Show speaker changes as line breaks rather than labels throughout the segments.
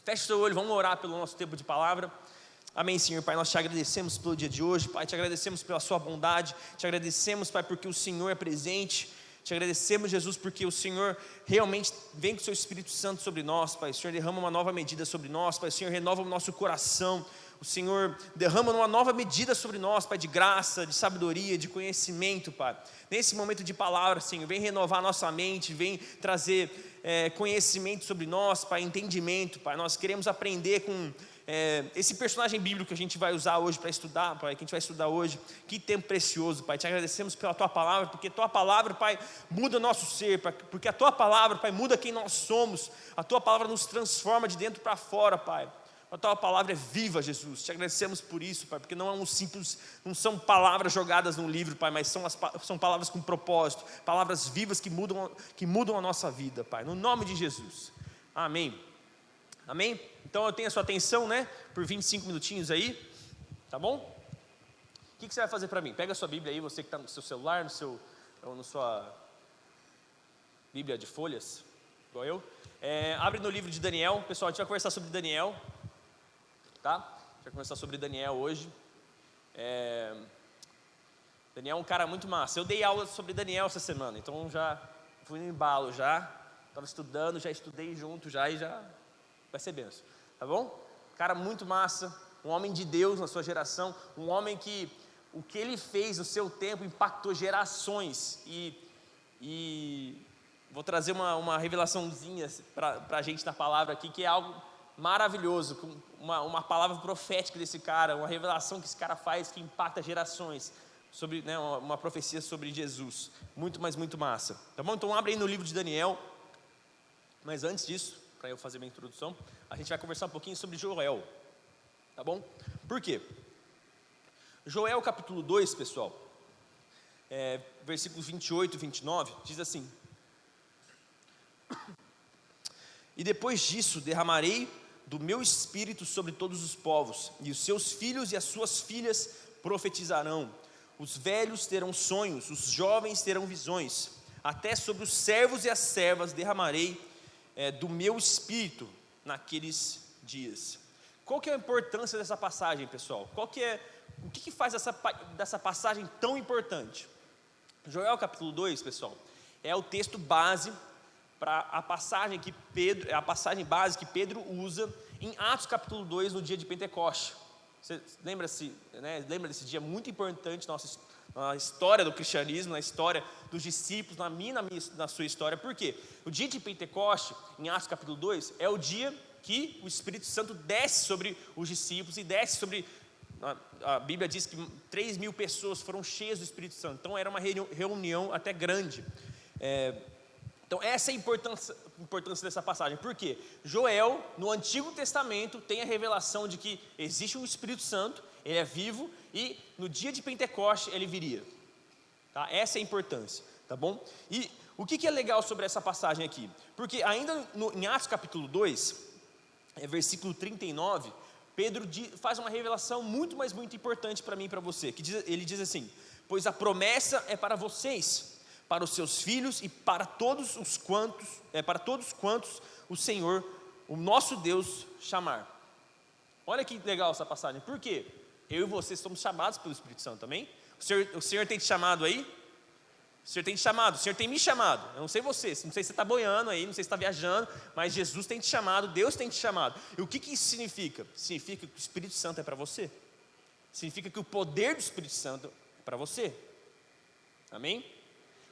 Feche o seu olho, vamos orar pelo nosso tempo de palavra. Amém, Senhor, Pai, nós te agradecemos pelo dia de hoje, Pai, te agradecemos pela sua bondade, te agradecemos, Pai, porque o Senhor é presente, te agradecemos, Jesus, porque o Senhor realmente vem com o seu Espírito Santo sobre nós, Pai. O Senhor derrama uma nova medida sobre nós, Pai. O Senhor renova o nosso coração, o Senhor derrama uma nova medida sobre nós, Pai, de graça, de sabedoria, de conhecimento, Pai. Nesse momento de palavra, Senhor, vem renovar nossa mente, vem trazer conhecimento sobre nós, Pai, entendimento, Pai. Nós queremos aprender com esse personagem bíblico que a gente vai usar hoje para estudar, Pai, que a gente vai estudar hoje. Que tempo precioso, Pai. Te agradecemos pela Tua palavra, porque Tua palavra, Pai, muda o nosso ser, Pai, porque a Tua palavra, Pai, muda quem nós somos. A Tua palavra nos transforma de dentro para fora, Pai. A Tua palavra é viva, Jesus. Te agradecemos por isso, Pai, porque não são palavras jogadas num livro, Pai, mas são palavras com propósito, palavras vivas que mudam a nossa vida, Pai, no nome de Jesus. Amém. Amém? Então eu tenho a sua atenção, né? Por 25 minutinhos aí, tá bom? O que você vai fazer para mim? Pega a sua Bíblia aí, você que está no seu celular, ou na sua Bíblia de folhas, igual eu. Abre no livro de Daniel. Pessoal, a gente vai conversar sobre Daniel, tá? A gente vai conversar sobre Daniel hoje. Daniel é um cara muito massa. Eu dei aula sobre Daniel essa semana, então já fui no embalo já. Estava estudando, já estudei junto já e já vai ser benção, tá bom? Cara muito massa, um homem de Deus na sua geração, um homem que o que ele fez no seu tempo impactou gerações. E vou trazer uma revelaçãozinha para a gente na palavra aqui, que é algo maravilhoso, uma palavra profética desse cara, uma revelação que esse cara faz que impacta gerações, sobre, né, uma profecia sobre Jesus, muito massa, tá bom? Então abre aí no livro de Daniel, mas antes disso, para eu fazer minha introdução, a gente vai conversar um pouquinho sobre Joel, tá bom? Por quê? Joel capítulo 2, pessoal, versículos 28 e 29, diz assim: e depois disso derramarei do meu espírito sobre todos os povos, e os seus filhos e as suas filhas profetizarão, os velhos terão sonhos, os jovens terão visões, até sobre os servos e as servas derramarei do meu espírito naqueles dias. Qual que é a importância dessa passagem, pessoal? O que faz dessa passagem tão importante? Joel capítulo 2, pessoal, é o texto base para a passagem base que Pedro usa em Atos capítulo 2, no dia de Pentecoste. Você lembra-se, né? Lembra desse dia muito importante na história do cristianismo, na história dos discípulos, na sua história. Por quê? O dia de Pentecoste, em Atos capítulo 2, é o dia que o Espírito Santo desce sobre os discípulos e desce sobre... A Bíblia diz que 3.000 pessoas foram cheias do Espírito Santo. Então era uma reunião até grande. Então essa é a importância dessa passagem. Por quê? Joel, no Antigo Testamento, tem a revelação de que existe um Espírito Santo, ele é vivo, e no dia de Pentecoste ele viria, tá? Essa é a importância, tá bom? E o que é legal sobre essa passagem aqui? Porque ainda em Atos capítulo 2, versículo 39, Pedro faz uma revelação muito importante para mim e para você, ele diz assim: pois a promessa é para vocês, para os seus filhos e para todos quantos o Senhor, o nosso Deus, chamar. Olha que legal essa passagem. Por quê? Eu e você somos chamados pelo Espírito Santo, amém? O Senhor tem te chamado aí? O Senhor tem te chamado, o Senhor tem me chamado. Eu não sei você, não sei se você está boiando aí, não sei se está viajando, mas Jesus tem te chamado, Deus tem te chamado. E o que isso significa? Significa que o Espírito Santo é para você. Significa que o poder do Espírito Santo é para você. Amém?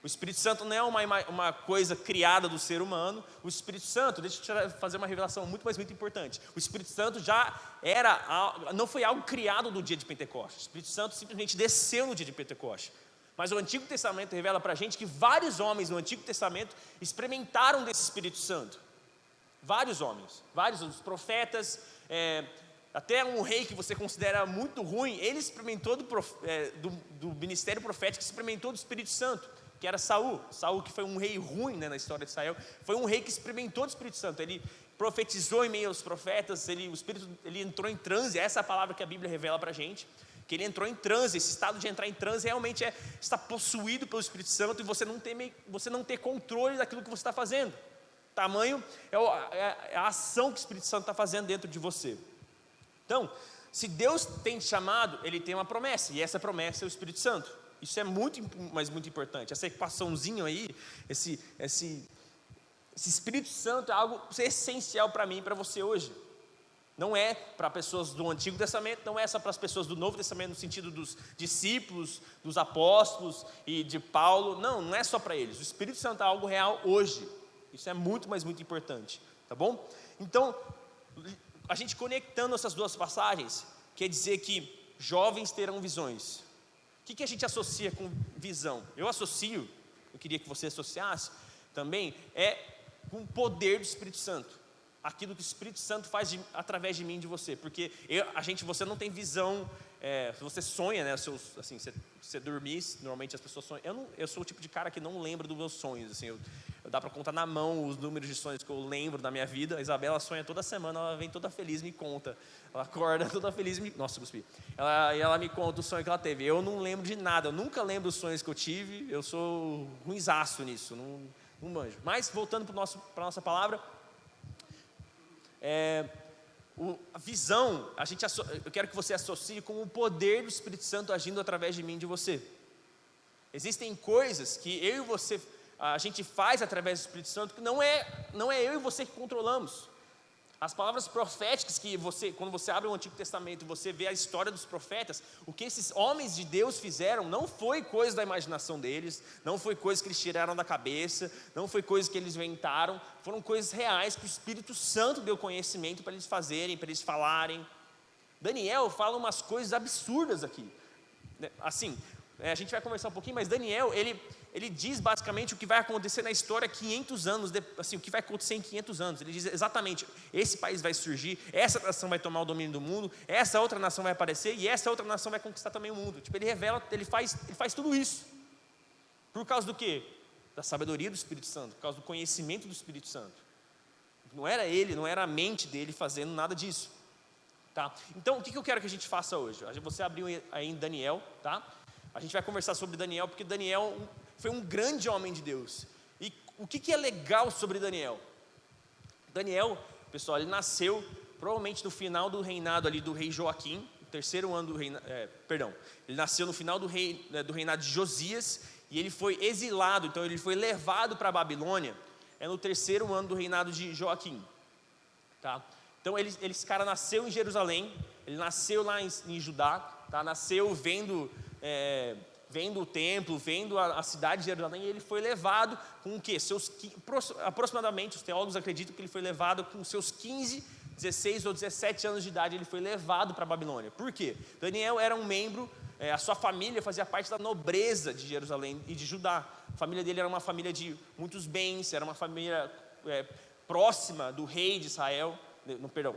O Espírito Santo não é uma coisa criada do ser humano. O Espírito Santo, deixa eu fazer uma revelação muito importante. O Espírito Santo não foi algo criado no dia de Pentecostes. O Espírito Santo simplesmente desceu no dia de Pentecostes. Mas o Antigo Testamento revela para a gente que vários homens no Antigo Testamento experimentaram desse Espírito Santo. Vários homens, os profetas, até um rei que você considera muito ruim, ele experimentou do ministério profético, experimentou do Espírito Santo, que era Saul, que foi um rei ruim, né, na história de Israel, foi um rei que experimentou do Espírito Santo. Ele profetizou em meio aos profetas, o Espírito, ele entrou em transe. Essa é a palavra que a Bíblia revela para a gente, que ele entrou em transe. Esse estado de entrar em transe realmente é estar possuído pelo Espírito Santo e você não ter controle daquilo que você está fazendo. tamanho é a ação que o Espírito Santo está fazendo dentro de você. Então, se Deus tem te chamado, Ele tem uma promessa, e essa promessa é o Espírito Santo. Isso é muito, mas muito importante. Essa equaçãozinha aí, esse Espírito Santo é algo essencial para mim e para você hoje. Não é para pessoas do Antigo Testamento, não é só para as pessoas do Novo Testamento, no sentido dos discípulos, dos apóstolos e de Paulo. Não é só para eles. O Espírito Santo é algo real hoje. Isso é muito, mas muito importante. Tá bom? Então, a gente conectando essas duas passagens, quer dizer que jovens terão visões. O que a gente associa com visão? Eu queria que você associasse também, com o poder do Espírito Santo. Aquilo que o Espírito Santo faz através de mim e de você, porque você não tem visão, se você sonha, né, assim, você dormir, normalmente as pessoas sonham, eu sou o tipo de cara que não lembra dos meus sonhos, assim, dá para contar na mão os números de sonhos que eu lembro da minha vida. A Isabela sonha toda semana, ela vem toda feliz e me conta, ela acorda toda feliz e nossa, cuspi, ela me conta o sonho que ela teve. Eu não lembro de nada, eu nunca lembro os sonhos que eu tive, eu sou ruinzaço nisso, não manjo. Mas voltando para a nossa palavra, a visão, eu quero que você associe com o poder do Espírito Santo agindo através de mim e de você. Existem coisas que eu e você, a gente faz através do Espírito Santo, que não é eu e você que controlamos. As palavras proféticas que quando você abre o Antigo Testamento, você vê a história dos profetas, o que esses homens de Deus fizeram, não foi coisa da imaginação deles, não foi coisa que eles tiraram da cabeça, não foi coisa que eles inventaram, foram coisas reais que o Espírito Santo deu conhecimento para eles fazerem, para eles falarem. Daniel fala umas coisas absurdas aqui, assim, a gente vai conversar um pouquinho, mas Daniel, ele diz basicamente o que vai acontecer na história 500 anos, assim, o que vai acontecer em 500 anos. Ele diz exatamente, esse país vai surgir, essa nação vai tomar o domínio do mundo, essa outra nação vai aparecer e essa outra nação vai conquistar também o mundo. Tipo, ele revela, ele faz tudo isso. Por causa do quê? Da sabedoria do Espírito Santo, por causa do conhecimento do Espírito Santo. Não era a mente dele fazendo nada disso. Tá? Então, o que eu quero que a gente faça hoje? Você abriu aí em Daniel, tá? A gente vai conversar sobre Daniel, porque Daniel foi um grande homem de Deus. E o que é legal sobre Daniel? Daniel, pessoal, ele nasceu provavelmente no final do reinado ali do rei Joaquim, o terceiro ano do reinado, ele nasceu no final do reinado de Josias, e ele foi exilado, então ele foi levado para a Babilônia, no terceiro ano do reinado de Joaquim. Tá? Então esse cara nasceu em Jerusalém, ele nasceu lá em Judá, tá? Nasceu vendo o templo, vendo a cidade de Jerusalém, e ele foi levado com o quê? Aproximadamente, os teólogos acreditam que ele foi levado com seus 15, 16 ou 17 anos de idade, ele foi levado para a Babilônia. Por quê? Daniel era um membro, a sua família fazia parte da nobreza de Jerusalém e de Judá. A família dele era uma família de muitos bens, era uma família próxima do rei de Israel,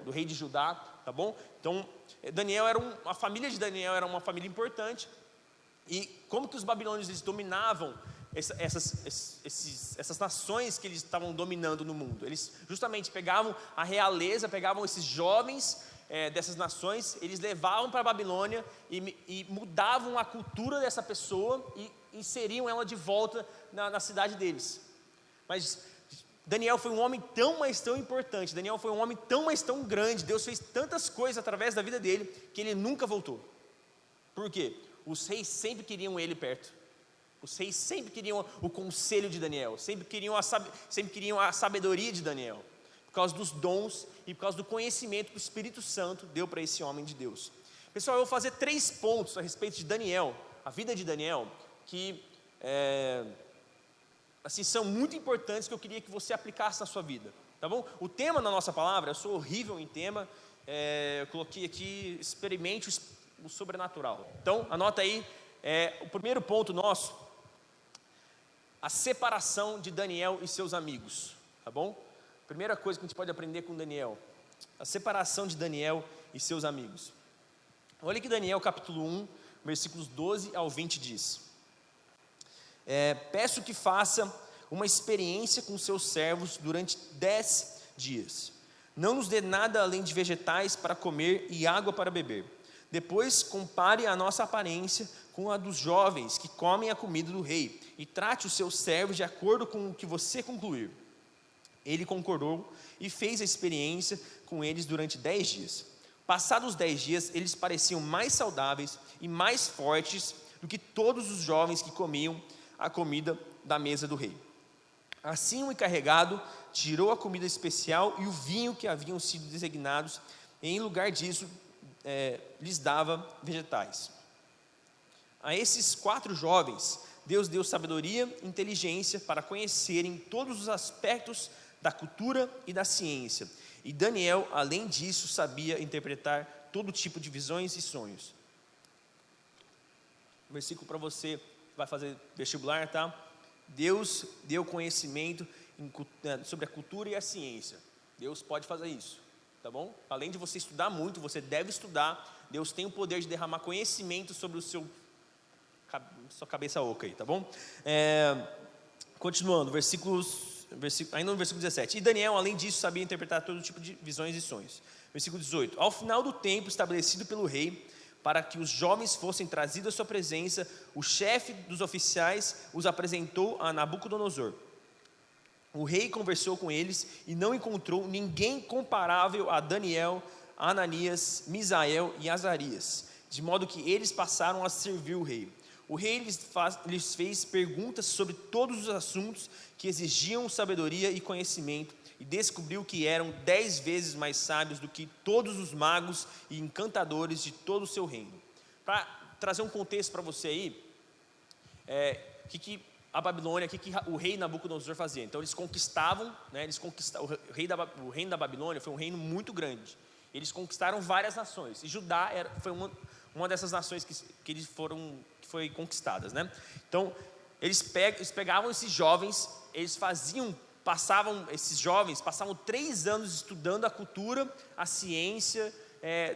do rei de Judá, tá bom? Então, a família de Daniel era uma família importante. E como que os babilônios eles dominavam essas nações que eles estavam dominando no mundo? Eles justamente pegavam a realeza, pegavam esses jovens dessas nações, eles levavam para a Babilônia e mudavam a cultura dessa pessoa e inseriam ela de volta na cidade deles. Mas Daniel foi um homem tão, mas tão importante, Daniel foi um homem tão, mas tão grande, Deus fez tantas coisas através da vida dele, que ele nunca voltou. Por quê? Os reis sempre queriam ele perto. Os reis sempre queriam o conselho de Daniel, sempre queriam a sabedoria de Daniel, por causa dos dons e por causa do conhecimento que o Espírito Santo deu para esse homem de Deus. Pessoal, eu vou fazer 3 pontos a respeito de Daniel, a vida de Daniel, que assim, são muito importantes, que eu queria que você aplicasse na sua vida, tá bom? O tema da nossa palavra, eu sou horrível em tema, eu coloquei aqui, experimente o sobrenatural. Então, anota aí, o primeiro ponto nosso, a separação de Daniel e seus amigos, tá bom? Primeira coisa que a gente pode aprender com Daniel, a separação de Daniel e seus amigos. Olha que Daniel capítulo 1, versículos 12 ao 20 diz: peço que faça uma experiência com seus servos durante 10 dias. Não nos dê nada além de vegetais para comer e água para beber. Depois compare a nossa aparência com a dos jovens que comem a comida do rei, e trate os seus servos de acordo com o que você concluir. Ele concordou e fez a experiência com eles durante 10 dias. Passados os 10 dias, eles pareciam mais saudáveis e mais fortes do que todos os jovens que comiam a comida da mesa do rei. Assim o encarregado tirou a comida especial e o vinho que haviam sido designados, e em lugar disso lhes dava vegetais. A esses 4 jovens, Deus deu sabedoria e inteligência para conhecerem todos os aspectos da cultura e da ciência. E Daniel, além disso, sabia interpretar todo tipo de visões e sonhos. Versículo para você, vai fazer vestibular, tá? Deus deu conhecimento sobre a cultura e a ciência. Deus pode fazer isso, tá bom? Além de você estudar muito, você deve estudar. Deus tem o poder de derramar conhecimento sobre sua cabeça oca aí, tá bom? Continuando, ainda no versículo 17. E Daniel, além disso, sabia interpretar todo tipo de visões e sonhos. Versículo 18. Ao final do tempo estabelecido pelo rei, para que os jovens fossem trazidos à sua presença, o chefe dos oficiais os apresentou a Nabucodonosor. O rei conversou com eles e não encontrou ninguém comparável a Daniel, Ananias, Misael e Azarias, de modo que eles passaram a servir o rei. O rei lhes fez perguntas sobre todos os assuntos que exigiam sabedoria e conhecimento, e descobriu que eram 10 vezes mais sábios do que todos os magos e encantadores de todo o seu reino. Para trazer um contexto para você aí, que a Babilônia, que o rei Nabucodonosor fazia? Então eles conquistavam, né, o reino da Babilônia foi um reino muito grande. Eles conquistaram várias nações, e Judá foi uma dessas nações que foi conquistadas, né? Então eles pegavam esses jovens, esses jovens passavam 3 anos estudando a cultura, a ciência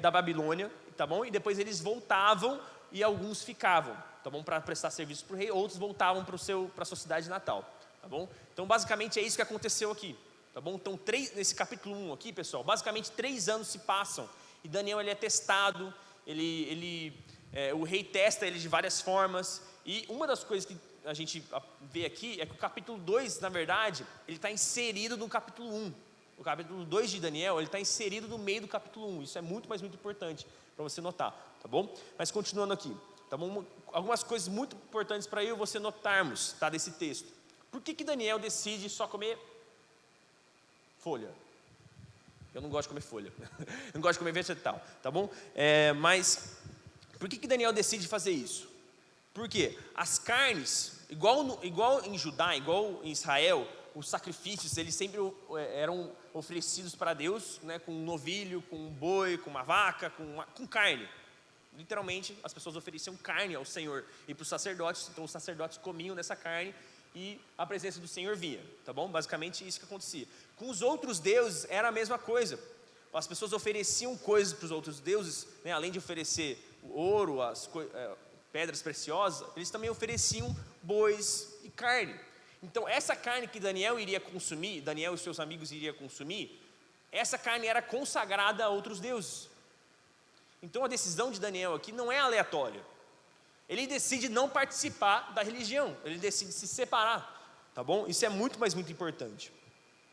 da Babilônia, tá bom? E depois eles voltavam e alguns ficavam, tá bom? Para prestar serviço para o rei, outros voltavam para a sua cidade natal, tá bom? Então basicamente é isso que aconteceu aqui, tá bom? Então nesse capítulo 1 aqui, pessoal, basicamente 3 anos se passam e Daniel ele é testado, o rei testa ele de várias formas, e uma das coisas que a gente vê aqui é que o capítulo 2, na verdade, ele está inserido no capítulo 1. O capítulo 2 de Daniel, ele está inserido no meio do capítulo 1. Isso é muito, mas muito importante para você notar, tá bom? Mas continuando aqui, tá bom? Algumas coisas muito importantes para eu e você notarmos, tá, desse texto. Por que Daniel decide só comer folha? Eu não gosto de comer folha, eu não gosto de comer vegetal, tá bom? Mas por que Daniel decide fazer isso? Porque as carnes, igual em Judá, igual em Israel, os sacrifícios, eles sempre eram oferecidos para Deus, né, com um novilho, com um boi, com uma vaca, com carne. Literalmente, as pessoas ofereciam carne ao Senhor e para os sacerdotes, então os sacerdotes comiam dessa carne e a presença do Senhor vinha, tá bom? Basicamente isso que acontecia. Com os outros deuses era a mesma coisa. As pessoas ofereciam coisas para os outros deuses, né, além de oferecer o ouro, pedras preciosas, eles também ofereciam bois e carne. Então essa carne que Daniel iria consumir, Daniel e seus amigos iriam consumir, essa carne era consagrada a outros deuses. Então a decisão de Daniel aqui não é aleatória. Ele decide não participar da religião, ele decide se separar, tá bom? Isso é muito, mas muito importante.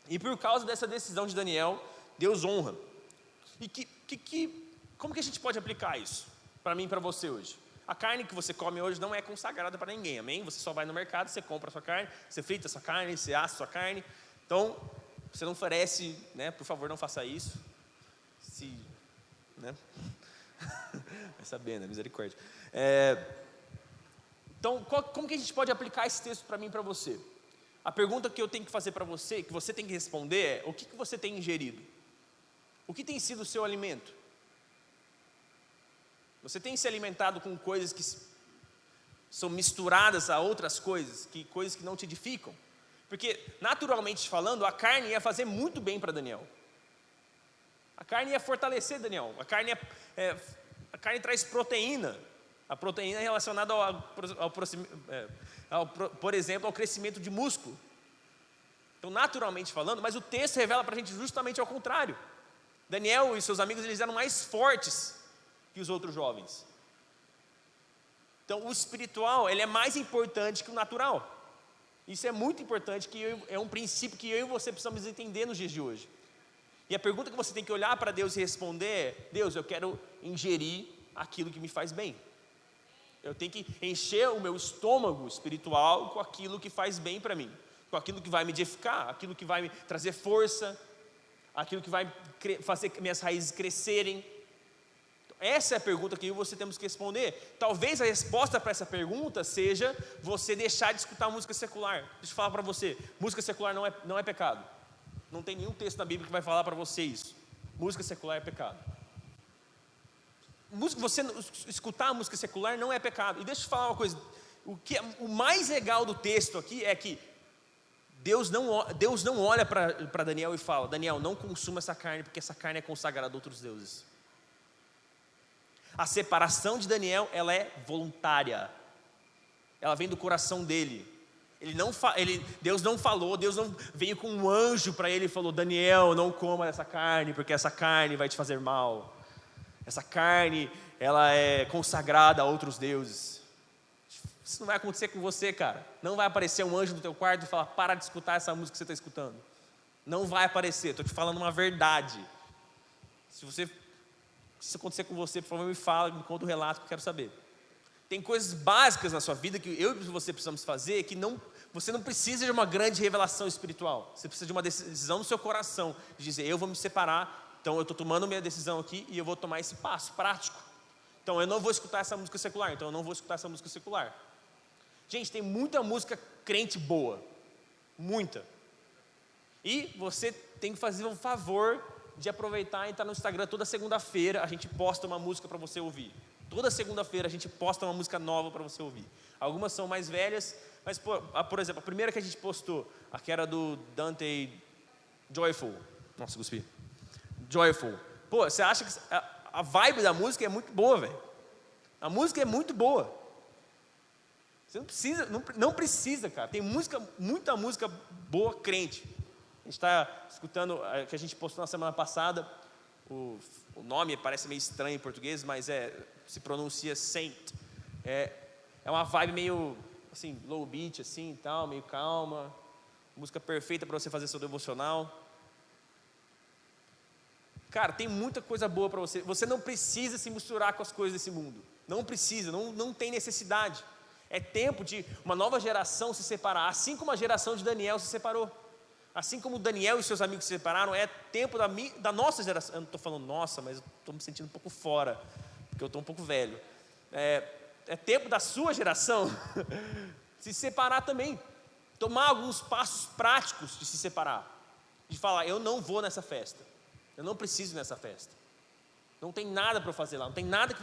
E por causa dessa decisão de Daniel, Deus honra. E como que a gente pode aplicar isso para mim e para você hoje? A carne que você come hoje não é consagrada para ninguém, amém? Você só vai no mercado, você compra a sua carne, você frita a sua carne, você assa a sua carne. Então, você não oferece, né? Por favor, não faça isso. Né? Vai saber, né? Misericórdia. Então, como que a gente pode aplicar esse texto para mim e para você? A pergunta que eu tenho que fazer para você, que você tem que responder é: o que você tem ingerido? O que tem sido o seu alimento? Você tem se alimentado com coisas que são misturadas a outras coisas que não te edificam? Porque, naturalmente falando, a carne ia fazer muito bem para Daniel. A carne ia fortalecer Daniel. A carne traz proteína. A proteína é relacionada, por exemplo, ao crescimento de músculo. Então, naturalmente falando, mas o texto revela para a gente justamente ao contrário. Daniel e seus amigos, eles eram mais fortes que os outros jovens. Então o espiritual, ele é mais importante que o natural. Isso é muito importante, é um princípio que eu e você precisamos entender nos dias de hoje. E a pergunta que você tem que olhar para Deus e responder é: Deus, eu quero ingerir aquilo que me faz bem. Eu tenho que encher o meu estômago espiritual com aquilo que faz bem para mim, com aquilo que vai me edificar, aquilo que vai me trazer força, aquilo que vai fazer minhas raízes crescerem. Essa é a pergunta que eu e você temos que responder. Talvez a resposta para essa pergunta seja você deixar de escutar música secular. Deixa eu falar para você, música secular não é pecado. Não tem nenhum texto na Bíblia que vai falar para você isso. Música secular é pecado. Você escutar a música secular não é pecado. E deixa eu te falar uma coisa, o mais legal do texto aqui é que Deus não olha para Daniel e fala: Daniel, não consuma essa carne, porque essa carne é consagrada a outros deuses. A separação de Daniel, ela é voluntária. Ela vem do coração dele. Deus não falou, Deus não veio com um anjo para ele e falou: Daniel, não coma essa carne, porque essa carne vai te fazer mal. Essa carne, ela é consagrada a outros deuses. Isso não vai acontecer com você, cara. Não vai aparecer um anjo no teu quarto e falar: para de escutar essa música que você está escutando. Não vai aparecer, estou te falando uma verdade. Se isso acontecer com você, por favor, me fala, me conta o relato que eu quero saber. Tem coisas básicas na sua vida que eu e você precisamos fazer, que você não precisa de uma grande revelação espiritual. Você precisa de uma decisão no seu coração, de dizer: eu vou me separar, então eu estou tomando minha decisão aqui e eu vou tomar esse passo prático. Então eu não vou escutar essa música secular, Gente, tem muita música crente boa, muita. E você tem que fazer um favor de aproveitar e estar no Instagram toda segunda-feira. A gente posta uma música para você ouvir. Toda segunda-feira a gente posta uma música nova para você ouvir. Algumas são mais velhas, mas por exemplo, a primeira que a gente postou, que era do Dante Joyful. Nossa, cuspi. Joyful. Pô, você acha que a vibe da música é muito boa, velho? A música é muito boa. Você não precisa, cara. Tem muita música boa crente. A gente está escutando, que a gente postou na semana passada, o nome parece meio estranho em português, mas se pronuncia Saint. É uma vibe meio assim, low beat, assim, tal, meio calma. Música perfeita para você fazer seu devocional. Cara, tem muita coisa boa para você. Você não precisa se misturar com as coisas desse mundo. Não precisa, não tem necessidade. É tempo de uma nova geração se separar, assim como a geração de Daniel se separou. Assim como Daniel e seus amigos se separaram, é tempo da nossa geração. Eu não estou falando nossa, mas estou me sentindo um pouco fora, porque eu estou um pouco velho. É tempo da sua geração se separar também. Tomar alguns passos práticos de se separar. De falar: eu não vou nessa festa. Eu não preciso nessa festa. Não tem nada para eu fazer lá. Não tem nada que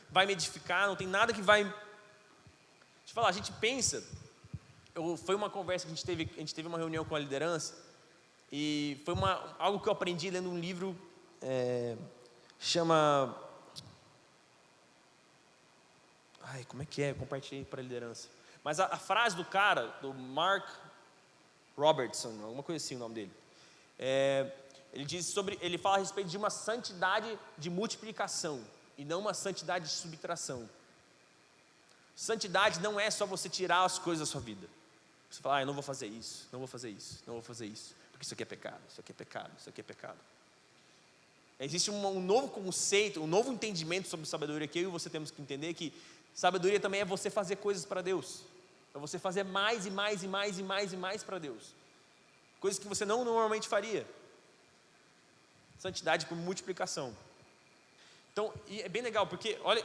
vai me edificar. Não tem nada que vai... Deixa eu falar, a gente pensa... Foi uma conversa que a gente teve uma reunião com a liderança, e foi algo que eu aprendi lendo um livro, chama... como é que é? Eu compartilhei para a liderança. Mas a frase do cara, do Mark Robertson, alguma coisa assim o nome dele, ele fala a respeito de uma santidade de multiplicação, e não uma santidade de subtração. Santidade não é só você tirar as coisas da sua vida. Você fala: eu não vou fazer isso, não vou fazer isso, não vou fazer isso, porque isso aqui é pecado, isso aqui é pecado, isso aqui é pecado. Existe um novo conceito, um novo entendimento sobre sabedoria que eu e você temos que entender, que sabedoria também é você fazer coisas para Deus. É você fazer mais e mais e mais e mais e mais para Deus. Coisas que você não normalmente faria. Santidade por multiplicação. Então, e é bem legal, porque, olha,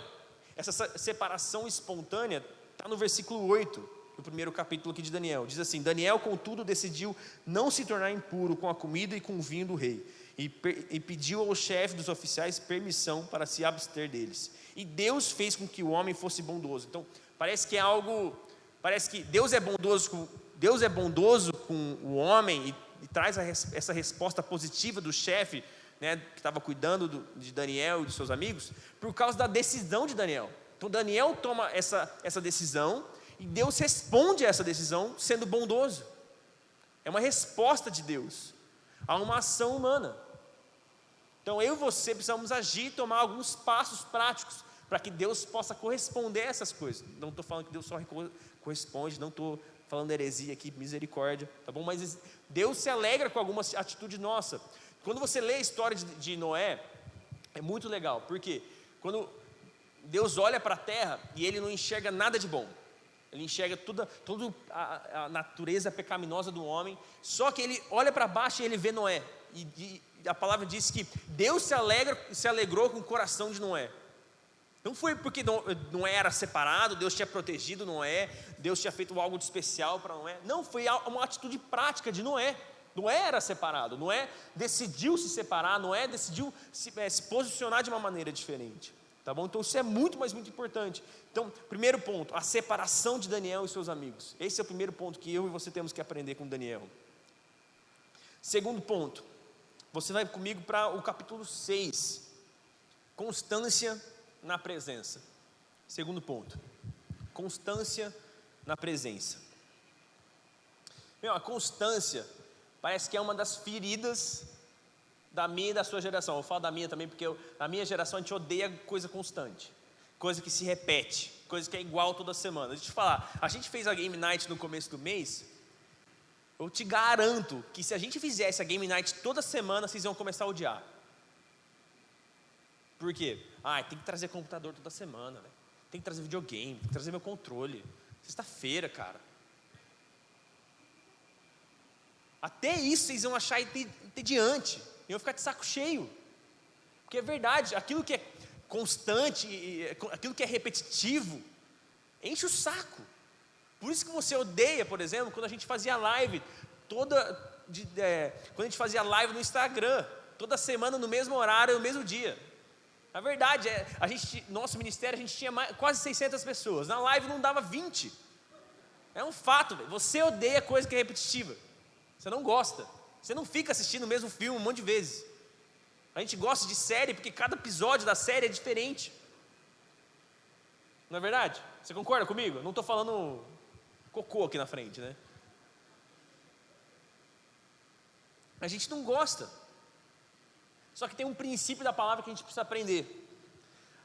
essa separação espontânea está no versículo 8, do primeiro capítulo aqui de Daniel. Diz assim: Daniel, contudo, decidiu não se tornar impuro com a comida e com o vinho do rei, e pediu ao chefe dos oficiais permissão para se abster deles. E Deus fez com que o homem fosse bondoso. Então, parece que Deus é bondoso com o homem, e traz essa resposta positiva do chefe, né, que estava cuidando de Daniel e de seus amigos, por causa da decisão de Daniel. Então Daniel toma essa decisão, e Deus responde a essa decisão sendo bondoso. É uma resposta de Deus a uma ação humana. Então eu e você precisamos agir e tomar alguns passos práticos para que Deus possa corresponder a essas coisas. Não estou falando que Deus só corresponde, não estou falando heresia aqui, misericórdia, tá bom? Mas Deus se alegra com alguma atitude nossa. Quando você lê a história de Noé, é muito legal, porque quando Deus olha para a terra e Ele não enxerga nada de bom, Ele enxerga toda a natureza pecaminosa do homem, só que Ele olha para baixo e Ele vê Noé, e a palavra diz que Deus se alegrou com o coração de Noé. Não foi porque Noé era separado, Deus tinha protegido Noé, Deus tinha feito algo de especial para Noé. Não, foi uma atitude prática de Noé. Noé era separado, Noé decidiu se separar, Noé decidiu se posicionar de uma maneira diferente. Tá bom? Então isso é muito, mas muito importante. Então, primeiro ponto, a separação de Daniel e seus amigos. Esse é o primeiro ponto que eu e você temos que aprender com Daniel. Segundo ponto, você vai comigo para o capítulo 6. Constância na presença. Segundo ponto, constância na presença. A constância parece que é uma das feridas da minha e da sua geração. Eu falo da minha também porque na minha geração a gente odeia coisa constante, coisa que se repete, coisa que é igual toda semana. Deixa eu te falar, a gente fez a Game Night no começo do mês. Eu te garanto que se a gente fizesse a Game Night toda semana, vocês iam começar a odiar. Por quê? Tem que trazer computador toda semana, né? Tem que trazer videogame, tem que trazer meu controle. Sexta-feira, cara. Até isso vocês iam achar entediante, iam ficar de saco cheio. Porque é verdade, aquilo que é constante, aquilo que é repetitivo, enche o saco. Por isso que você odeia, por exemplo, quando a gente fazia live quando a gente fazia live no Instagram, toda semana no mesmo horário, no mesmo dia. A verdade é, nosso ministério, a gente tinha quase 600 pessoas, na live não dava 20. É um fato, véio. Você odeia coisa que é repetitiva, você não gosta, você não fica assistindo o mesmo filme um monte de vezes. A gente gosta de série porque cada episódio da série é diferente. Não é verdade? Você concorda comigo? Não estou falando cocô aqui na frente, né? A gente não gosta. Só que tem um princípio da palavra que a gente precisa aprender.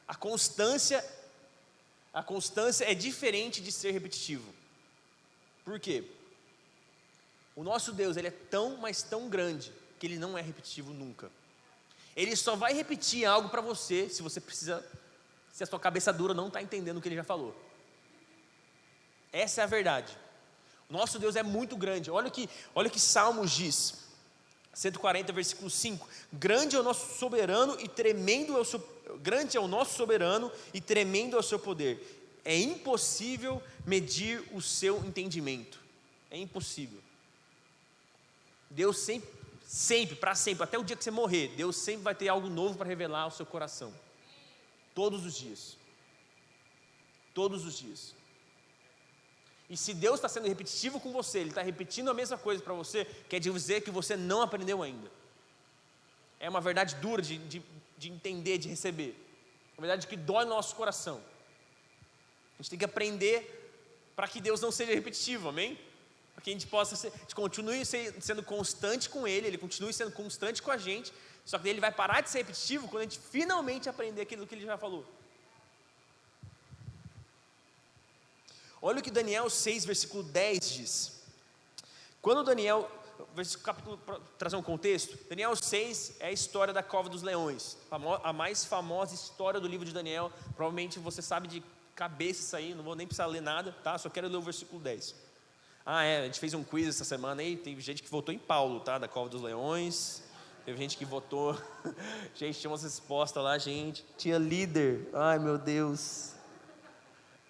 A constância é diferente de ser repetitivo. Por quê? O nosso Deus, Ele é tão, mas tão grande, que Ele não é repetitivo nunca. Ele só vai repetir algo para você, se a sua cabeça dura não está entendendo o que Ele já falou. Essa é a verdade. O nosso Deus é muito grande. Olha o que Salmos diz. 140, versículo 5. Grande é o nosso soberano e tremendo grande é o nosso soberano e tremendo é o seu poder. É impossível medir o seu entendimento. É impossível. Deus sempre, para sempre, até o dia que você morrer, Deus sempre vai ter algo novo para revelar ao seu coração. Todos os dias. Todos os dias. E se Deus está sendo repetitivo com você, Ele está repetindo a mesma coisa para você, quer dizer que você não aprendeu ainda. É uma verdade dura de entender, de receber. Uma verdade que dói no nosso coração. A gente tem que aprender para que Deus não seja repetitivo, amém? Para que a gente continue sendo constante com Ele, Ele continue sendo constante com a gente, só que Ele vai parar de ser repetitivo quando a gente finalmente aprender aquilo que Ele já falou. Olha o que Daniel 6, versículo 10 diz. Quando Daniel, capítulo, para trazer um contexto, Daniel 6 é a história da cova dos leões, a mais famosa história do livro de Daniel. Provavelmente você sabe de cabeça isso aí, não vou nem precisar ler nada, tá? Só quero ler o versículo 10. A gente fez um quiz essa semana aí, teve gente que votou em Paulo, tá? Da cova dos leões. Teve gente que votou, gente, tinha umas respostas lá, gente. Tinha líder, ai meu Deus.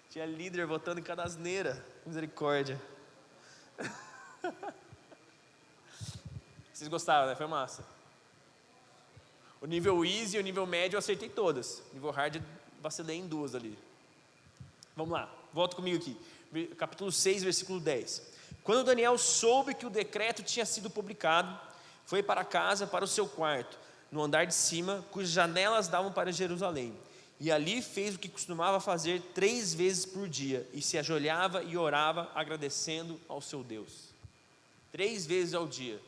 Tinha líder votando em cada asneira. Misericórdia. Vocês gostaram, né? Foi massa. O nível easy e o nível médio eu acertei todas. O nível hard vacilei em duas ali. Vamos lá, volta comigo aqui. Capítulo 6, versículo 10. Quando Daniel soube que o decreto tinha sido publicado, foi para casa, para o seu quarto, no andar de cima, cujas janelas davam para Jerusalém. E ali fez o que costumava fazer 3 vezes por dia, e se ajoelhava e orava, agradecendo ao seu Deus. 3 vezes ao dia,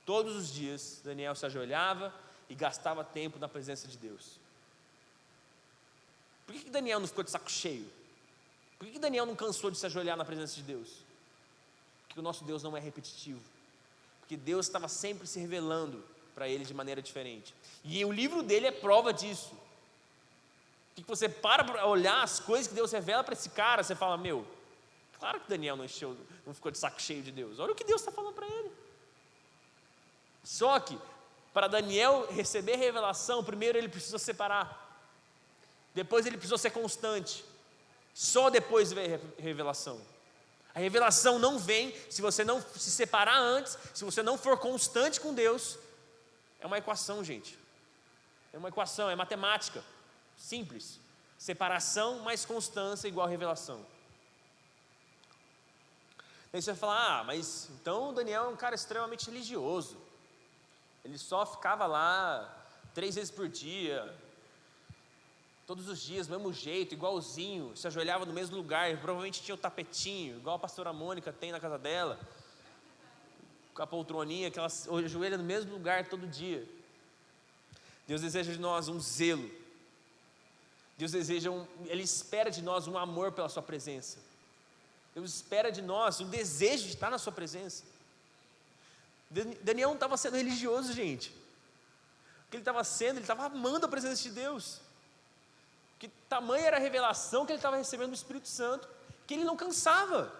todos os dias, Daniel se ajoelhava e gastava tempo na presença de Deus. Por que Daniel não ficou de saco cheio? Por que Daniel não cansou de se ajoelhar na presença de Deus? Porque o nosso Deus não é repetitivo. Porque Deus estava sempre se revelando para ele de maneira diferente. E o livro dele é prova disso. Que você para olhar as coisas que Deus revela para esse cara, você fala, meu, claro que Daniel não ficou de saco cheio de Deus. Olha o que Deus está falando para ele. Só que, para Daniel receber revelação, primeiro ele precisou separar. Depois ele precisou ser constante. Só depois vem a revelação. A revelação não vem se você não se separar antes, se você não for constante com Deus. É uma equação, gente. É uma equação, é matemática. Simples. Separação mais constância igual revelação. Aí você vai falar, mas então Daniel é um cara extremamente religioso. Ele só ficava lá 3 vezes por dia, todos os dias, do mesmo jeito, igualzinho, se ajoelhava no mesmo lugar, provavelmente tinha o tapetinho, igual a pastora Mônica tem na casa dela, com a poltroninha, que ela ajoelha no mesmo lugar todo dia. Deus deseja de nós um zelo. Deus Ele espera de nós um amor pela sua presença. Deus espera de nós um desejo de estar na sua presença. Daniel não estava sendo religioso, gente. O que ele estava sendo, ele estava amando a presença de Deus. Que tamanha era a revelação que ele estava recebendo do Espírito Santo, que ele não cansava.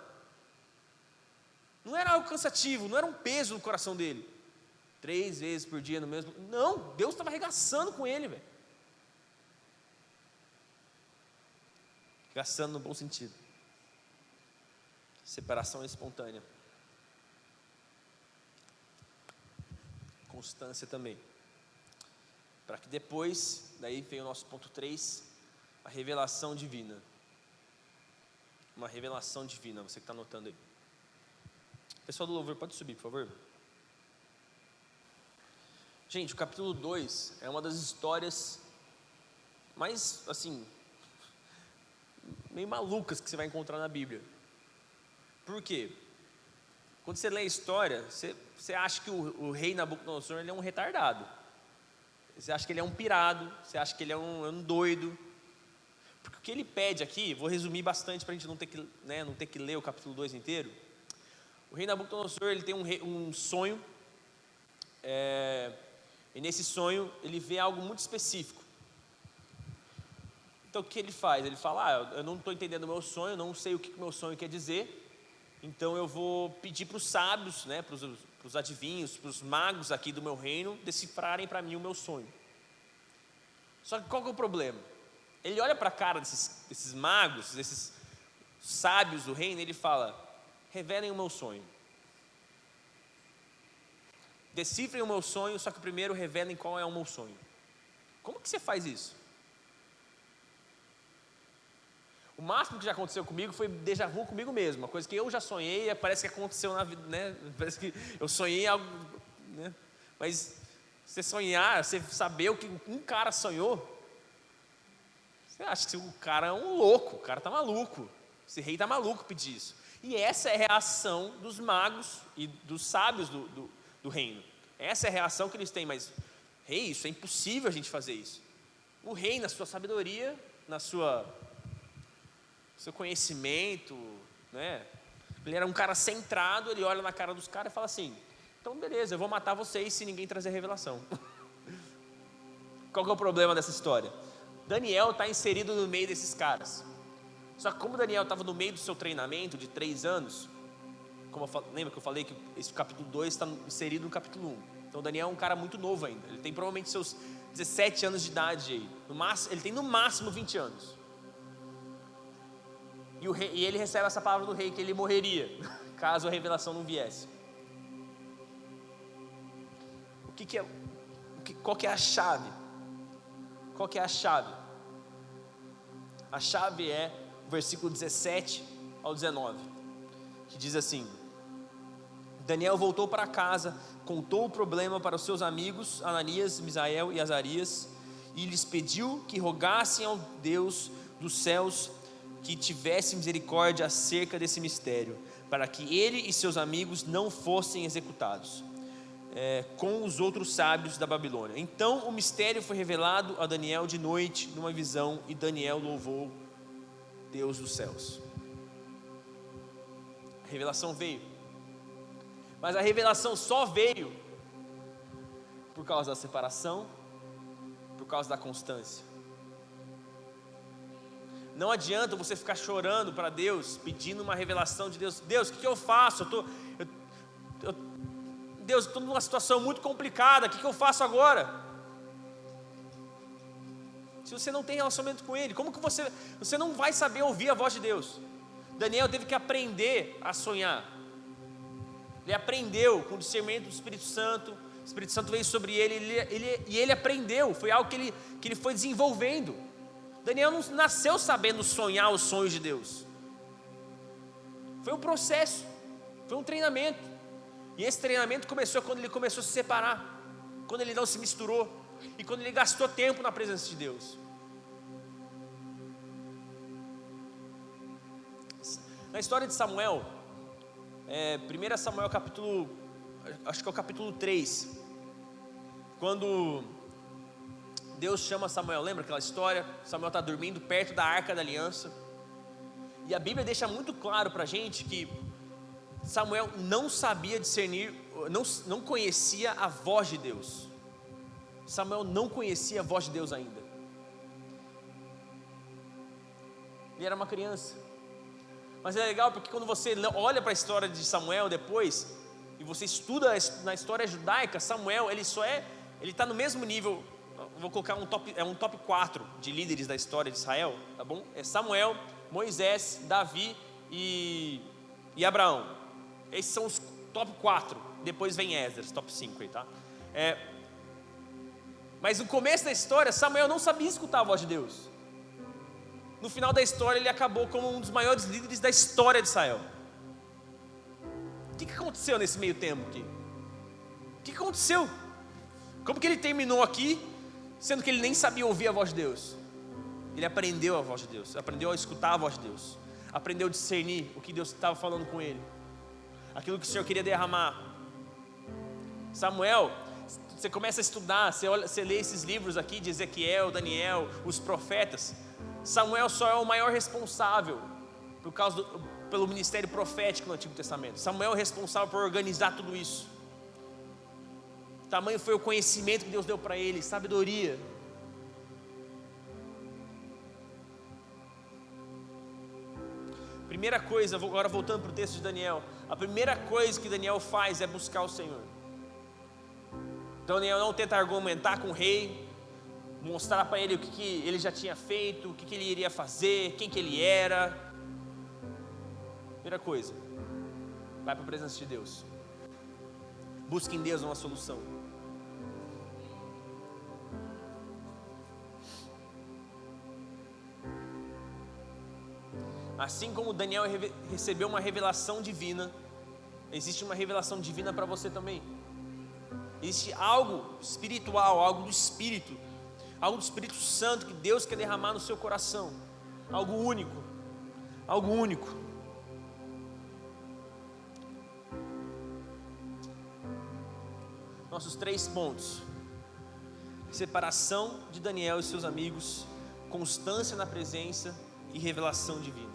Não era algo cansativo, não era um peso no coração dele. 3 vezes por dia no mesmo. Não, Deus estava arregaçando com ele, velho. Arregaçando no bom sentido. Separação espontânea. Constância também. Para que depois, daí vem o nosso ponto 3, a revelação divina. Uma revelação divina, você que está anotando aí. Pessoal do louvor, pode subir, por favor. Gente, o capítulo 2 é uma das histórias mais, assim, meio malucas que você vai encontrar na Bíblia. Por quê? Quando você lê a história, você acha que o rei Nabucodonosor ele é um retardado. Você acha que ele é um pirado, você acha que ele é um doido. Porque o que ele pede aqui, vou resumir bastante para a gente não ter que ler o capítulo 2 inteiro. O rei Nabucodonosor ele tem um sonho, e nesse sonho ele vê algo muito específico. Então o que ele faz? Ele fala, eu não estou entendendo o meu sonho, não sei o que o meu sonho quer dizer, então eu vou pedir para os sábios, para os adivinhos, para os magos aqui do meu reino, decifrarem para mim o meu sonho. Só que qual que é o problema? Ele olha para a cara desses magos, desses sábios do reino, e ele fala, revelem o meu sonho. Decifrem o meu sonho, só que primeiro revelem qual é o meu sonho. Como que você faz isso? O máximo que já aconteceu comigo foi déjà vu comigo mesmo, uma coisa que eu já sonhei, parece que aconteceu na vida, parece que eu sonhei algo, mas você sonhar, você saber o que um cara sonhou, você acha que o cara é um louco, o cara está maluco, esse rei está maluco pedir isso. E essa é a reação dos magos e dos sábios do reino. Essa é a reação que eles têm, mas, rei, isso é impossível a gente fazer isso. O rei, na sua sabedoria, seu conhecimento, ele era um cara centrado, ele olha na cara dos caras e fala assim, então beleza, eu vou matar vocês se ninguém trazer revelação. Qual que é o problema dessa história? Daniel está inserido no meio desses caras. Só que como Daniel estava no meio do seu treinamento de 3 anos, lembra que eu falei que esse capítulo 2 está inserido no capítulo 1. Então Daniel é um cara muito novo ainda, ele tem provavelmente seus 17 anos de idade aí. Ele tem no máximo 20 anos. E ele recebe essa palavra do rei que ele morreria, caso a revelação não viesse. Qual que é a chave? Qual que é a chave? A chave é o versículo 17 ao 19, que diz assim: Daniel voltou para casa, contou o problema para os seus amigos Ananias, Misael e Azarias, e lhes pediu que rogassem ao Deus dos céus que tivesse misericórdia acerca desse mistério, para que ele e seus amigos não fossem executados, com os outros sábios da Babilônia. Então o mistério foi revelado a Daniel de noite, numa visão, e Daniel louvou Deus dos céus. A revelação veio. Mas a revelação só veio por causa da separação, por causa da constância. Não adianta você ficar chorando para Deus, pedindo uma revelação de Deus. Deus, o que eu faço? Deus, estou numa situação muito complicada, o que eu faço agora? Se você não tem relacionamento com Ele, como que você não vai saber ouvir a voz de Deus? Daniel teve que aprender a sonhar. Ele aprendeu com o discernimento do Espírito Santo. O Espírito Santo veio sobre ele e ele aprendeu. Foi algo que ele foi desenvolvendo. Daniel não nasceu sabendo sonhar os sonhos de Deus. Foi um processo, foi um treinamento. E esse treinamento começou quando ele começou a se separar, quando ele não se misturou e quando ele gastou tempo na presença de Deus. Na história de Samuel, 1 Samuel capítulo, acho que é o capítulo 3, quando Deus chama Samuel, lembra aquela história? Samuel está dormindo perto da Arca da Aliança, e a Bíblia deixa muito claro para a gente que Samuel não sabia discernir, não conhecia a voz de Deus. Samuel não conhecia a voz de Deus ainda. Ele era uma criança. Mas é legal porque quando você olha para a história de Samuel depois, e você estuda na história judaica, Samuel, ele está no mesmo nível. Vou colocar um top 4 de líderes da história de Israel, tá bom? É Samuel, Moisés, Davi e Abraão. Esses são os top 4. Depois vem Esdras, top 5 aí, tá? Mas no começo da história, Samuel não sabia escutar a voz de Deus. No final da história, ele acabou como um dos maiores líderes da história de Israel. O que aconteceu nesse meio tempo aqui? O que aconteceu? Como que ele terminou aqui, sendo que ele nem sabia ouvir a voz de Deus? Ele aprendeu a voz de Deus, aprendeu a escutar a voz de Deus, aprendeu a discernir o que Deus estava falando com ele, aquilo que o Senhor queria derramar. Samuel, você começa a estudar, você lê esses livros aqui de Ezequiel, Daniel, os profetas. Samuel só é o maior responsável pelo ministério profético no Antigo Testamento. Samuel é responsável por organizar tudo isso. Tamanho foi o conhecimento que Deus deu para ele, sabedoria. Primeira coisa, agora voltando para o texto de Daniel, a primeira coisa que Daniel faz é buscar o Senhor. Então Daniel não tenta argumentar com o rei, mostrar para ele o que ele já tinha feito, o que ele iria fazer, quem que ele era. Primeira coisa, vai para a presença de Deus. Busque em Deus uma solução. Assim como Daniel recebeu uma revelação divina, existe uma revelação divina para você também. Existe algo espiritual, algo do Espírito, algo do Espírito Santo que Deus quer derramar no seu coração. Algo único. Algo único. Nossos 3 pontos: separação de Daniel e seus amigos, constância na presença e revelação divina.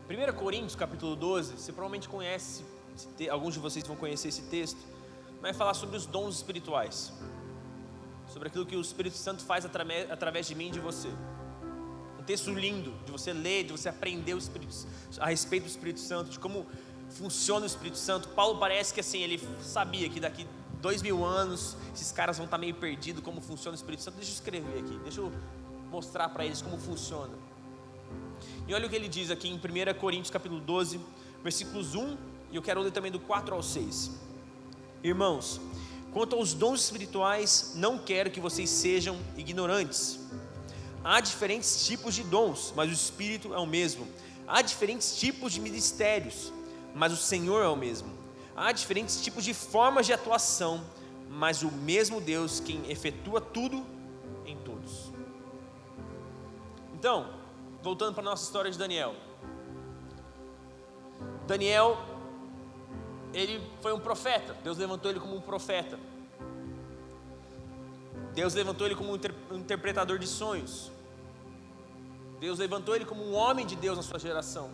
Primeira Coríntios capítulo 12, você provavelmente conhece, alguns de vocês vão conhecer esse texto, vai falar sobre os dons espirituais, sobre aquilo que o Espírito Santo faz através de mim e de você. Um texto lindo, de você ler, de você aprender a respeito do Espírito Santo, de como funciona o Espírito Santo. Paulo parece que assim, ele sabia que daqui 2000 anos, esses caras vão estar meio perdidos, como funciona o Espírito Santo. Deixa eu escrever aqui, deixa eu mostrar para eles como funciona. E olha o que ele diz aqui em 1 Coríntios capítulo 12, versículos 1, e eu quero ler também do 4 ao 6. Irmãos, quanto aos dons espirituais, não quero que vocês sejam ignorantes. Há diferentes tipos de dons, mas o Espírito é o mesmo. Há diferentes tipos de ministérios, mas o Senhor é o mesmo. Há diferentes tipos de formas de atuação, mas o mesmo Deus quem efetua tudo em todos. Então, voltando para a nossa história de Daniel. Daniel, ele foi um profeta. Deus levantou ele como um profeta. Deus levantou ele como um interpretador de sonhos. Deus levantou ele como um homem de Deus na sua geração.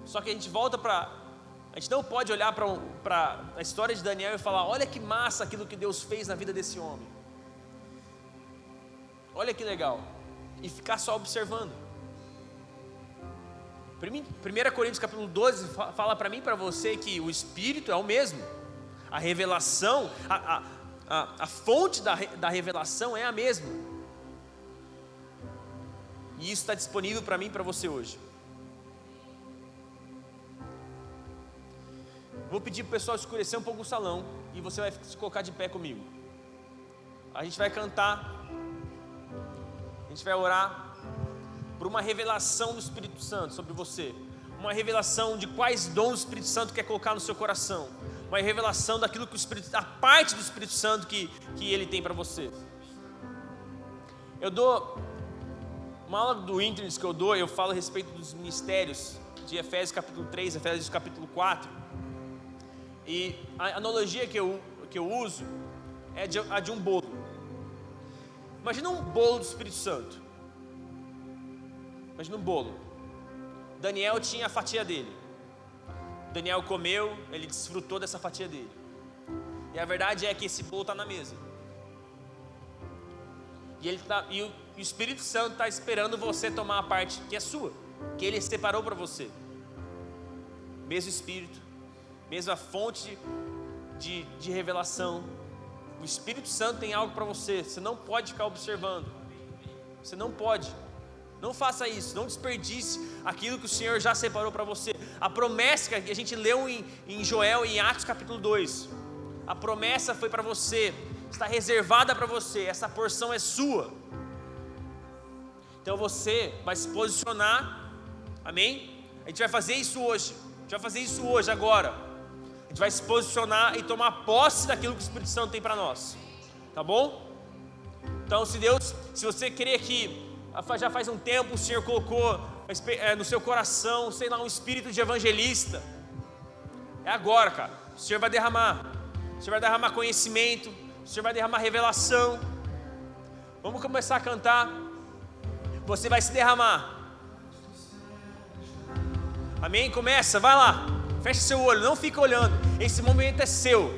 Só que a gente volta a gente não pode olhar para a história de Daniel e falar: olha que massa aquilo que Deus fez na vida desse homem, olha que legal, e ficar só observando. 1 Coríntios capítulo 12 fala para mim e para você que o Espírito é o mesmo. A revelação, a fonte da revelação é a mesma. E isso está disponível para mim e para você hoje. Vou pedir para o pessoal escurecer um pouco o salão e você vai se colocar de pé comigo. A gente vai cantar, a gente vai orar por uma revelação do Espírito Santo sobre você, uma revelação de quais dons o Espírito Santo quer colocar no seu coração, uma revelação daquilo que a parte do Espírito Santo que ele tem para você. Eu dou uma aula do Intrins que eu falo a respeito dos ministérios de Efésios capítulo 3, Efésios capítulo 4, e a analogia que eu uso é a de um bolo. Imagina um bolo do Espírito Santo. Imagina um bolo. Daniel tinha a fatia dele. Daniel comeu, ele desfrutou dessa fatia dele. E a verdade é que esse bolo está na mesa. E o Espírito Santo está esperando você tomar a parte que é sua, que ele separou para você. Mesmo Espírito, mesma fonte de revelação. O Espírito Santo tem algo para você. Você não pode ficar observando. Você não pode. Não faça isso, não desperdice aquilo que o Senhor já separou para você. A promessa que a gente leu em Joel, em Atos capítulo 2, a promessa foi para você, está reservada para você, essa porção é sua. Então você vai se posicionar, amém? A gente vai fazer isso hoje, agora. A gente vai se posicionar e tomar posse daquilo que o Espírito Santo tem para nós, tá bom? Então se você crê que já faz um tempo o Senhor colocou no seu coração, sei lá, um espírito de evangelista, é agora, cara. O Senhor vai derramar. O Senhor vai derramar conhecimento. O Senhor vai derramar revelação. Vamos começar a cantar. Você vai se derramar. Amém? Começa, vai lá. Fecha seu olho, não fica olhando. Esse momento é seu.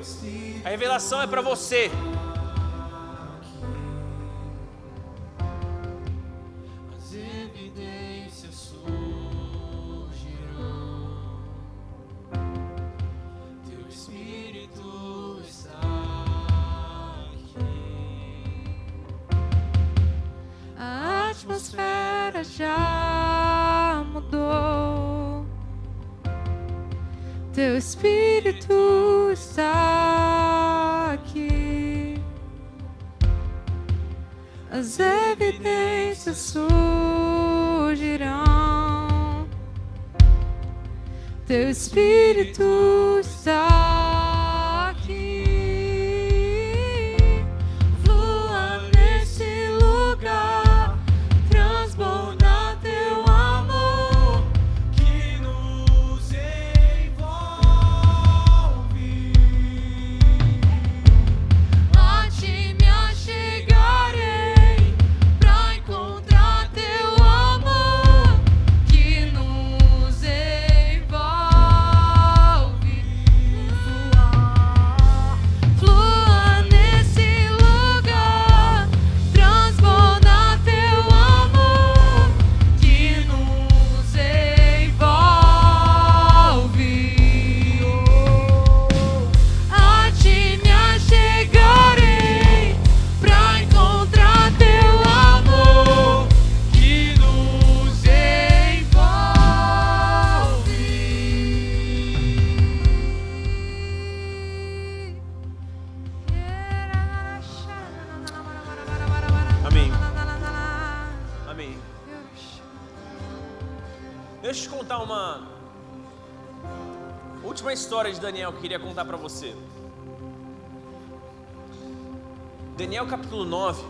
A revelação é para você.
A atmosfera já mudou. Teu Espírito está aqui. As evidências surgirão. Teu Espírito está aqui. Flua nesse lugar, transborda teu amor que nos envolve. A ti me achegarei pra encontrar teu amor que nos envolve. Flua nesse lugar, transborda teu amor que nos envolve. A ti me achegarei pra encontrar teu amor que nos
Amém. Amém. Deixa eu te contar uma última história de Daniel que eu queria contar para você. Daniel capítulo 9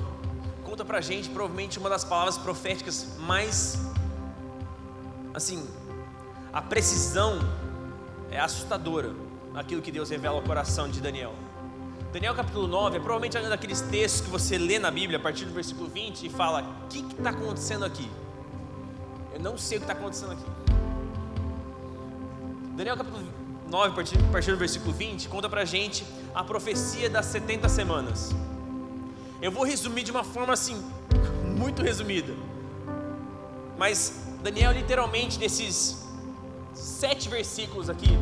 conta pra gente provavelmente uma das palavras proféticas mais, assim, a precisão é assustadora naquilo que Deus revela ao coração de Daniel. Daniel capítulo 9 é provavelmente um daqueles textos que você lê na Bíblia a partir do versículo 20 e fala: o que está acontecendo aqui? Eu não sei o que está acontecendo aqui. Daniel capítulo 9, a partir do versículo 20, conta pra gente a profecia das 70 semanas. Eu vou resumir de uma forma assim, muito resumida. Mas Daniel literalmente nesses 7 versículos aqui,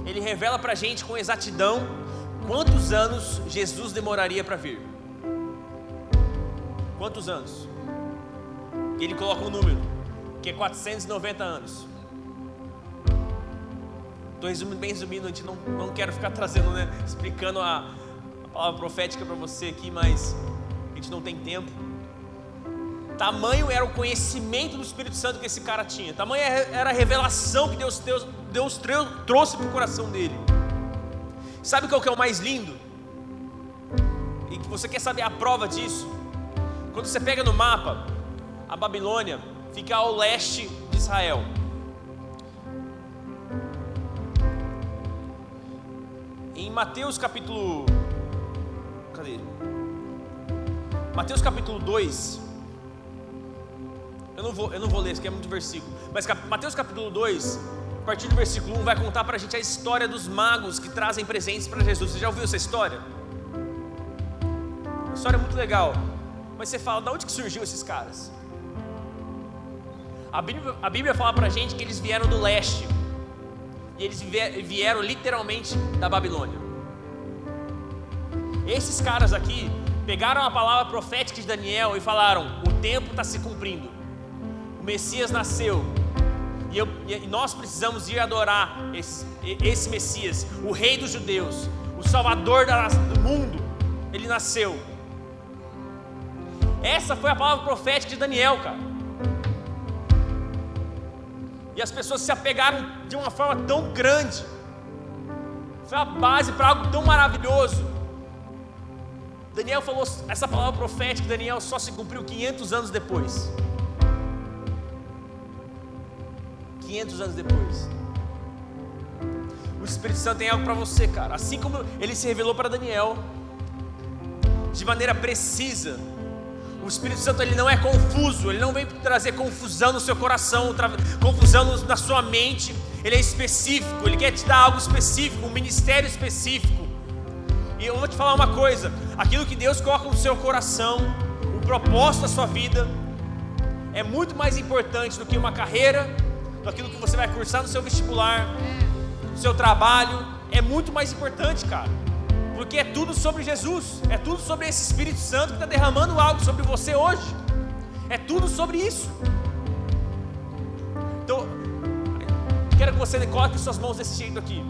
ele revela pra gente com exatidão quantos anos Jesus demoraria para vir. Quantos anos? E ele coloca um número, que é 490 anos. Estou bem resumindo, a gente não quero ficar trazendo, explicando a palavra profética para você aqui, mas a gente não tem tempo. Tamanho era o conhecimento do Espírito Santo que esse cara tinha, tamanho era a revelação que Deus trouxe para o coração dele. Sabe qual que é o mais lindo? E que você quer saber a prova disso? Quando você pega no mapa, a Babilônia fica ao leste de Israel. Em Mateus capítulo... Cadê? Mateus capítulo 2. Eu não vou ler, isso aqui é muito versículo. Mas Mateus capítulo 2, a partir do versículo 1, vai contar pra gente a história dos magos que trazem presentes para Jesus. Você já ouviu essa história? Uma história muito legal. Mas você fala, de onde que surgiu esses caras? A Bíblia fala pra gente que eles vieram do leste. E eles vieram literalmente da Babilônia. Esses caras aqui pegaram a palavra profética de Daniel e falaram: o tempo está se cumprindo, o Messias nasceu, e nós precisamos ir adorar esse Messias, o Rei dos Judeus, o Salvador do mundo. Ele nasceu. Essa foi a palavra profética de Daniel, cara. E as pessoas se apegaram de uma forma tão grande. Foi a base para algo tão maravilhoso. Daniel falou essa palavra profética. Daniel só se cumpriu 500 anos depois. 500 anos depois. O Espírito Santo tem algo para você, cara. Assim como ele se revelou para Daniel, de maneira precisa. O Espírito Santo, ele não é confuso, ele não vem trazer confusão no seu coração, confusão na sua mente. Ele é específico, ele quer te dar algo específico, um ministério específico. E eu vou te falar uma coisa: aquilo que Deus coloca no seu coração, o propósito da sua vida, é muito mais importante do que uma carreira, do aquilo que você vai cursar no seu vestibular, no seu trabalho. É muito mais importante, cara. Porque é tudo sobre Jesus, é tudo sobre esse Espírito Santo que está derramando algo sobre você hoje. É tudo sobre isso. Então, quero que você coloque suas mãos desse jeito aqui,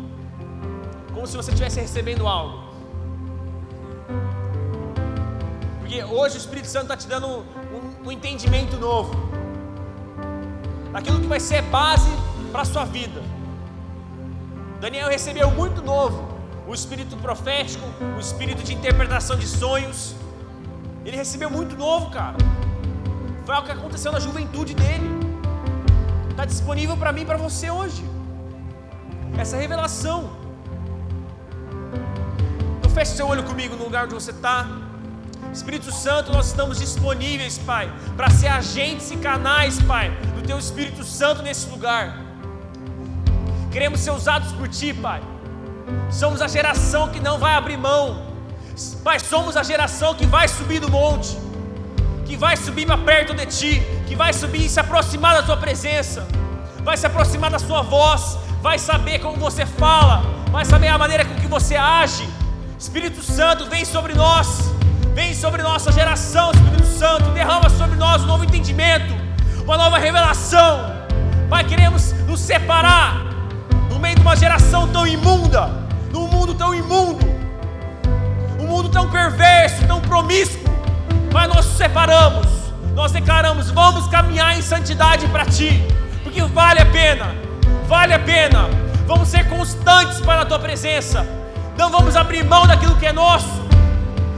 como se você estivesse recebendo algo. Porque hoje o Espírito Santo está te dando um entendimento novo, daquilo que vai ser base para a sua vida. Daniel recebeu muito novo o espírito profético, o espírito de interpretação de sonhos. Ele recebeu muito novo, cara. Foi algo que aconteceu na juventude dele. Está disponível para mim e para você hoje, essa revelação. Então feche seu olho comigo no lugar onde você está. Espírito Santo, nós estamos disponíveis, Pai, para ser agentes e canais, Pai, do Teu Espírito Santo nesse lugar. Queremos ser usados por Ti, Pai. Somos a geração que não vai abrir mão. Pai, somos a geração que vai subir do monte, que vai subir para perto de Ti, que vai subir e se aproximar da Tua presença, vai se aproximar da Sua voz, vai saber como você fala, vai saber a maneira com que você age. Espírito Santo, vem sobre nós, vem sobre nossa geração. Espírito Santo, derrama sobre nós um novo entendimento, uma nova revelação. Pai, queremos nos separar no meio de uma geração tão imunda, num mundo tão imundo, um mundo tão perverso, tão promíscuo. Pai, nós nos separamos, nós declaramos: vamos caminhar em santidade para Ti, porque vale a pena, vale a pena. Vamos ser constantes para a Tua presença, não vamos abrir mão daquilo que é nosso.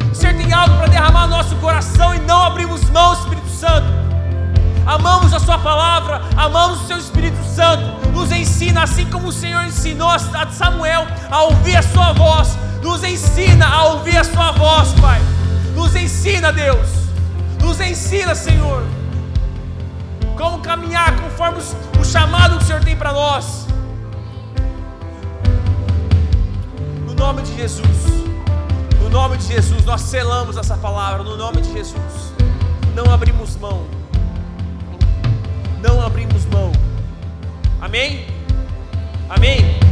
O Senhor tem algo para derramar no nosso coração e não abrimos mão, Espírito Santo. Amamos a Sua palavra, amamos o Seu Espírito Santo. Nos ensina, assim como o Senhor ensinou a Samuel a ouvir a Sua voz. Nos ensina a ouvir a sua voz, Pai. Nos ensina, Deus. Nos ensina, Senhor, como caminhar conforme o chamado que o Senhor tem para nós. No nome de Jesus. No nome de Jesus, nós selamos essa palavra. No nome de Jesus. Não abrimos mão. Não abrimos mão. Amém? Amém?